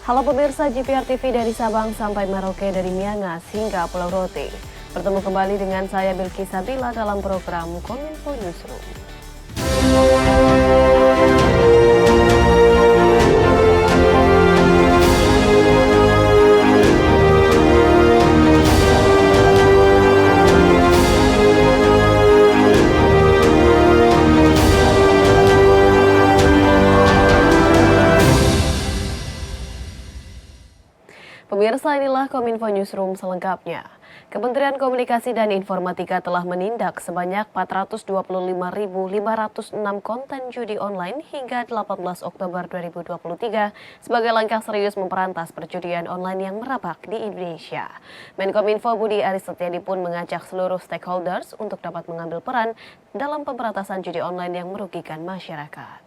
Halo pemirsa GPR TV dari Sabang sampai Merauke, dari Miangas hingga Pulau Rote. Bertemu kembali dengan saya Bilqis Sabila dalam program Kominfo Newsroom. Pemirsa, inilah Kominfo Newsroom selengkapnya. Kementerian Komunikasi dan Informatika telah menindak sebanyak 425.506 konten judi online hingga 18 Oktober 2023 sebagai langkah serius memperantas perjudian online yang merebak di Indonesia. Menkominfo Budi Aris Setiadi pun mengajak seluruh stakeholders untuk dapat mengambil peran dalam pemberantasan judi online yang merugikan masyarakat.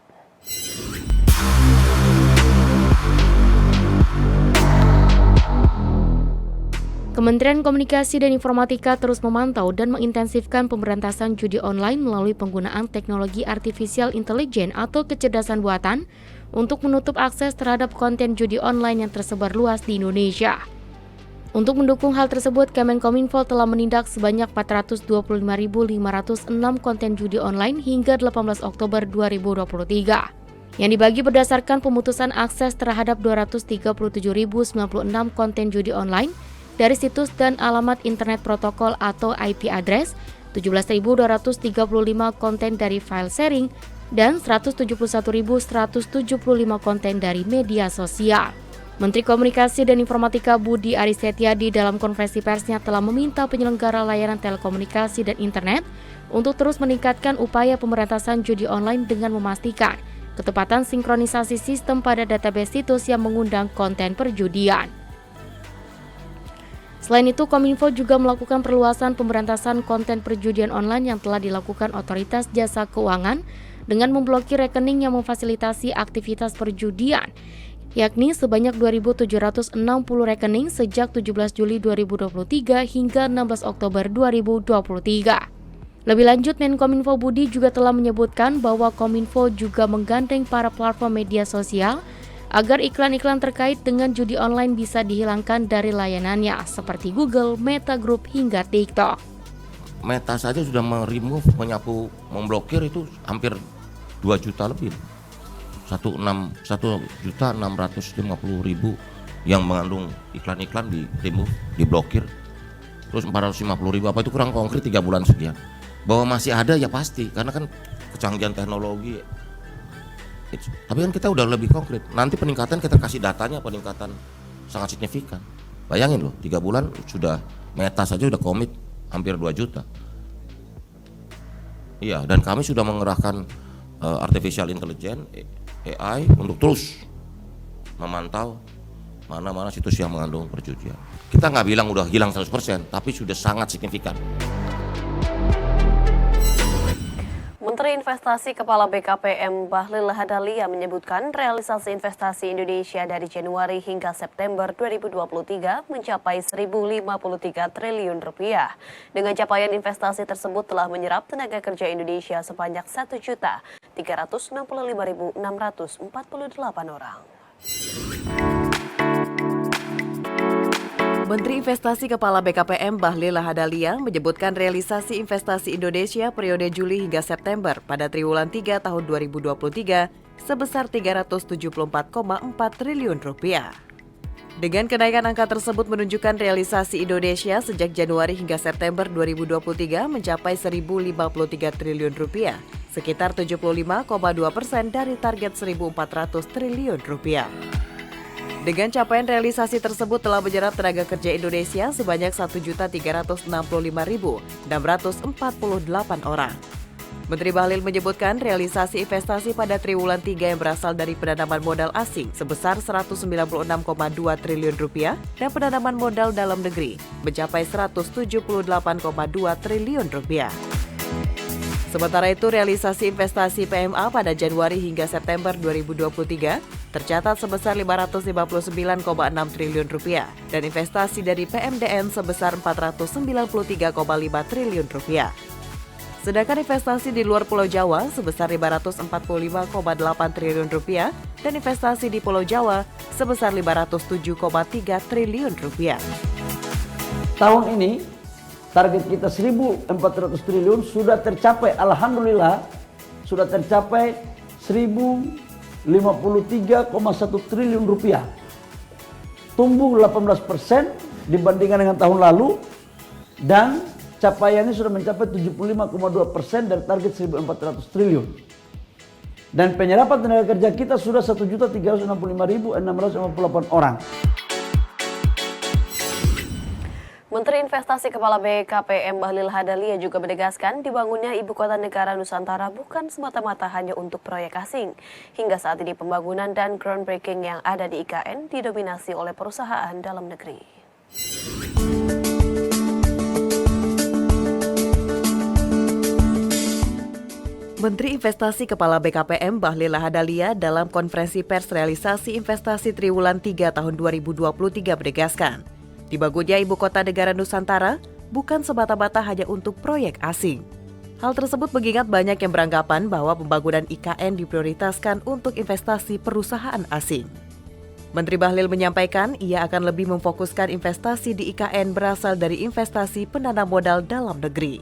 Kementerian Komunikasi dan Informatika terus memantau dan mengintensifkan pemberantasan judi online melalui penggunaan teknologi artificial intelligence atau kecerdasan buatan untuk menutup akses terhadap konten judi online yang tersebar luas di Indonesia. Untuk mendukung hal tersebut, Kemenkominfo telah menindak sebanyak 425.506 konten judi online hingga 18 Oktober 2023. Yang dibagi berdasarkan pemutusan akses terhadap 237.096 konten judi online dari situs dan alamat internet protokol atau IP address, 17.235 konten dari file sharing, dan 171.175 konten dari media sosial. Menteri Komunikasi dan Informatika Budi Aris Setiadi dalam konferensi persnya telah meminta penyelenggara layanan telekomunikasi dan internet untuk terus meningkatkan upaya pemberantasan judi online dengan memastikan ketepatan sinkronisasi sistem pada database situs yang mengundang konten perjudian. Selain itu, Kominfo juga melakukan perluasan pemberantasan konten perjudian online yang telah dilakukan Otoritas Jasa Keuangan dengan memblokir rekening yang memfasilitasi aktivitas perjudian, yakni sebanyak 2.760 rekening sejak 17 Juli 2023 hingga 16 Oktober 2023. Lebih lanjut, Menkominfo Budi juga telah menyebutkan bahwa Kominfo juga menggandeng para platform media sosial agar iklan-iklan terkait dengan judi online bisa dihilangkan dari layanannya seperti Google, Meta Group, hingga TikTok. Meta saja sudah meremove, menyapu, memblokir itu hampir 2 juta lebih. 1.650.000 yang mengandung iklan-iklan di remove, diblokir. Terus 450.000 apa itu kurang konkret 3 bulan sekian. Bahwa masih ada ya pasti, karena kan kecanggihan teknologi. Tapi kan kita udah lebih konkret. Nanti peningkatan kita kasih datanya, peningkatan sangat signifikan. Bayangin loh, 3 bulan sudah Meta saja udah komit hampir 2 juta. Iya, dan kami sudah mengerahkan artificial intelligence, AI, untuk terus memantau mana-mana situs yang mengandung perjudian. Kita nggak bilang udah hilang 100%, tapi sudah sangat signifikan. Menteri Investasi Kepala BKPM Bahlil Lahadalia menyebutkan realisasi investasi Indonesia dari Januari hingga September 2023 mencapai 1.053 triliun rupiah. Dengan capaian investasi tersebut telah menyerap tenaga kerja Indonesia sebanyak 1.365.648 orang. Menteri Investasi Kepala BKPM Bahlil Lahadalia menyebutkan realisasi investasi Indonesia periode Juli hingga September pada triwulan 3 tahun 2023 sebesar 374,4 triliun rupiah. Dengan kenaikan angka tersebut menunjukkan realisasi Indonesia sejak Januari hingga September 2023 mencapai 1.053 triliun rupiah, sekitar 75,2% dari target 1.400 triliun rupiah. Dengan capaian realisasi tersebut telah menyerap tenaga kerja Indonesia sebanyak 1.365.648 orang. Menteri Bahlil menyebutkan realisasi investasi pada triwulan 3 yang berasal dari penanaman modal asing sebesar 196,2 triliun rupiah dan penanaman modal dalam negeri mencapai 178,2 triliun rupiah. Sementara itu, realisasi investasi PMA pada Januari hingga September 2023 tercatat sebesar 559,6 triliun rupiah dan investasi dari PMDN sebesar 493,5 triliun rupiah. Sedangkan investasi di luar Pulau Jawa sebesar Rp545,8 triliun dan investasi di Pulau Jawa sebesar Rp507,3 triliun. Tahun ini target kita 1.400 triliun sudah tercapai, alhamdulillah sudah tercapai 1.053,1 triliun rupiah. Tumbuh 18% dibandingkan dengan tahun lalu dan capaiannya sudah mencapai 75,2% dari target 1.400 triliun. Dan penyerapan tenaga kerja kita sudah 1.365.658 orang. Menteri Investasi Kepala BKPM Bahlil Lahadalia juga menegaskan dibangunnya Ibu Kota Negara Nusantara bukan semata-mata hanya untuk proyek asing. Hingga saat ini pembangunan dan groundbreaking yang ada di IKN didominasi oleh perusahaan dalam negeri. Menteri Investasi Kepala BKPM Bahlil Lahadalia dalam konferensi pers realisasi investasi triwulan 3 tahun 2023 menegaskan, dibangunnya Ibu Kota Negara Nusantara bukan semata-mata hanya untuk proyek asing. Hal tersebut mengingat banyak yang beranggapan bahwa pembangunan IKN diprioritaskan untuk investasi perusahaan asing. Menteri Bahlil menyampaikan ia akan lebih memfokuskan investasi di IKN berasal dari investasi penanam modal dalam negeri.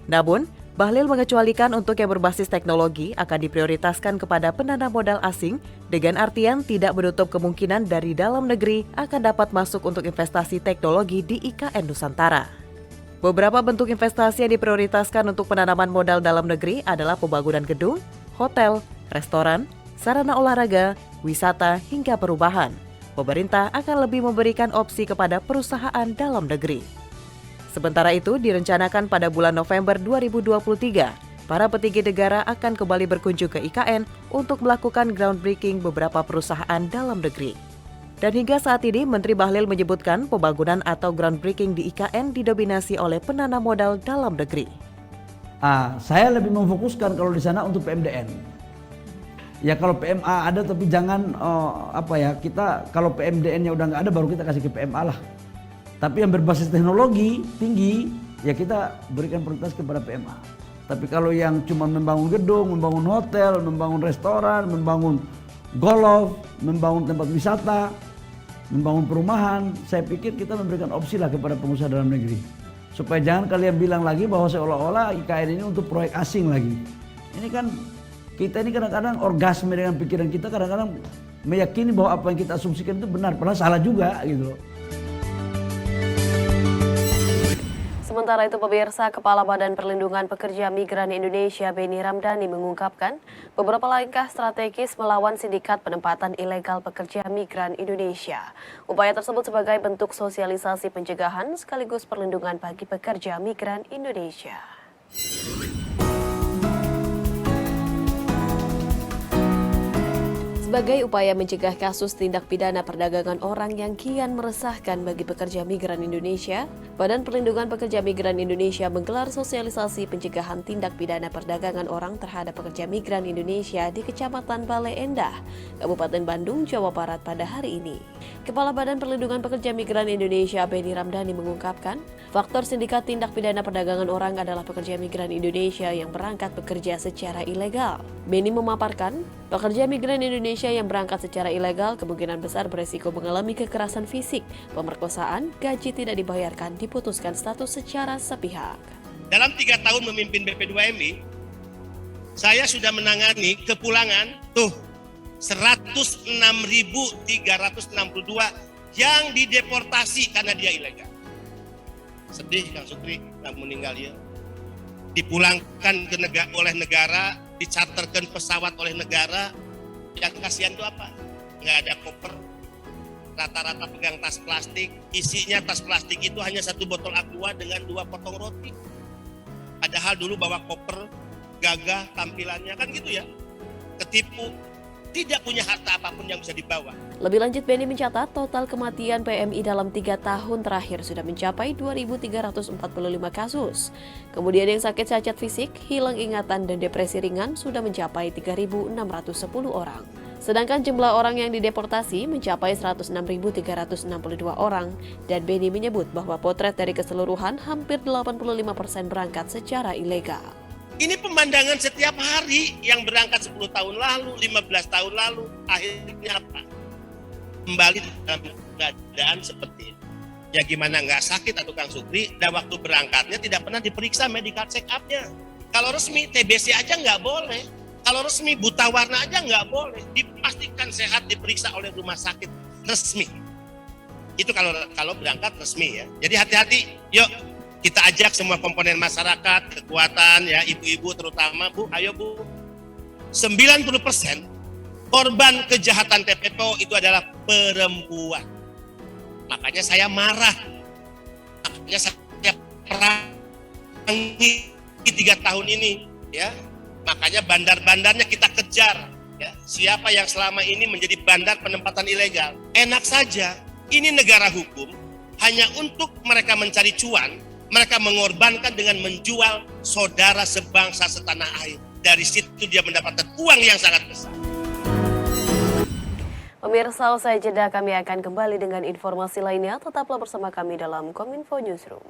Namun, Bahlil mengecualikan untuk yang berbasis teknologi akan diprioritaskan kepada penanam modal asing dengan artian tidak menutup kemungkinan dari dalam negeri akan dapat masuk untuk investasi teknologi di IKN Nusantara. Beberapa bentuk investasi yang diprioritaskan untuk penanaman modal dalam negeri adalah pembangunan gedung, hotel, restoran, sarana olahraga, wisata, hingga perubahan. Pemerintah akan lebih memberikan opsi kepada perusahaan dalam negeri. Sementara itu, direncanakan pada bulan November 2023, para petinggi negara akan kembali berkunjung ke IKN untuk melakukan groundbreaking beberapa perusahaan dalam negeri. Dan hingga saat ini, Menteri Bahlil menyebutkan pembangunan atau groundbreaking di IKN didominasi oleh penanam modal dalam negeri. Saya lebih memfokuskan kalau di sana untuk PMDN. Ya kalau PMA ada tapi jangan kita kalau PMDN-nya udah nggak ada baru kita kasih ke PMA lah. Tapi yang berbasis teknologi tinggi, ya kita berikan prioritas kepada PMA. Tapi kalau yang cuma membangun gedung, membangun hotel, membangun restoran, membangun golf, membangun tempat wisata, membangun perumahan, saya pikir kita memberikan opsi lah kepada pengusaha dalam negeri. Supaya jangan kalian bilang lagi bahwa seolah-olah IKN ini untuk proyek asing lagi. Ini kan, kita ini kadang-kadang orgasme dengan pikiran kita, kadang-kadang meyakini bahwa apa yang kita asumsikan itu benar, padahal salah juga gitu loh. Sementara itu, pemirsa, Kepala Badan Perlindungan Pekerja Migran Indonesia Beni Ramdhani mengungkapkan beberapa langkah strategis melawan sindikat penempatan ilegal pekerja migran Indonesia. Upaya tersebut sebagai bentuk sosialisasi pencegahan sekaligus perlindungan bagi pekerja migran Indonesia. Sebagai upaya mencegah kasus tindak pidana perdagangan orang yang kian meresahkan bagi pekerja migran Indonesia, Badan Perlindungan Pekerja Migran Indonesia menggelar sosialisasi pencegahan tindak pidana perdagangan orang terhadap pekerja migran Indonesia di Kecamatan Bale Endah, Kabupaten Bandung, Jawa Barat pada hari ini. Kepala Badan Perlindungan Pekerja Migran Indonesia Beni Ramdhani mengungkapkan, faktor sindikat tindak pidana perdagangan orang adalah pekerja migran Indonesia yang berangkat bekerja secara ilegal. Beni memaparkan, pekerja migran Indonesia yang berangkat secara ilegal kemungkinan besar beresiko mengalami kekerasan fisik, pemerkosaan, gaji tidak dibayarkan, diputuskan status secara sepihak. Dalam 3 tahun memimpin BP2MI, saya sudah menangani kepulangan 106.362 yang dideportasi karena dia ilegal. Sedih Kang Sukri, meninggal dia. Dipulangkan oleh negara, dicharterkan pesawat oleh negara. Yang kasihan itu apa? Nggak ada koper, rata-rata pegang tas plastik, isinya tas plastik itu hanya 1 botol aqua dengan 2 potong roti. Padahal dulu bawa koper, gagah tampilannya, kan gitu ya. Ketipu, tidak punya harta apapun yang bisa dibawa. Lebih lanjut, Beni mencatat total kematian PMI dalam 3 tahun terakhir sudah mencapai 2.345 kasus. Kemudian yang sakit cacat fisik, hilang ingatan dan depresi ringan sudah mencapai 3.610 orang. Sedangkan jumlah orang yang dideportasi mencapai 106.362 orang. Dan Beni menyebut bahwa potret dari keseluruhan hampir 85% berangkat secara ilegal. Ini pemandangan setiap hari yang berangkat 10 tahun lalu, 15 tahun lalu, akhirnya apa? Kembali dalam keadaan seperti ini. Ya gimana nggak sakit atau Kang Sukri, dan waktu berangkatnya tidak pernah diperiksa medical check up-nya. Kalau resmi TBC aja nggak boleh. Kalau resmi buta warna aja nggak boleh. Dipastikan sehat diperiksa oleh rumah sakit resmi. Itu kalau berangkat resmi ya. Jadi hati-hati, yuk kita ajak semua komponen masyarakat, kekuatan ya, ibu-ibu terutama, Bu, ayo Bu. 90% korban kejahatan TPPO itu adalah perempuan. Makanya saya marah. Makanya saya perangi 3 tahun ini ya. Makanya bandar-bandarnya kita kejar ya. Siapa yang selama ini menjadi bandar penempatan ilegal? Enak saja. Ini negara hukum, hanya untuk mereka mencari cuan. Mereka mengorbankan dengan menjual saudara sebangsa setanah air. Dari situ dia mendapatkan uang yang sangat besar. Pemirsa, usai jeda kami akan kembali dengan informasi lainnya. Tetaplah bersama kami dalam Kominfo Newsroom.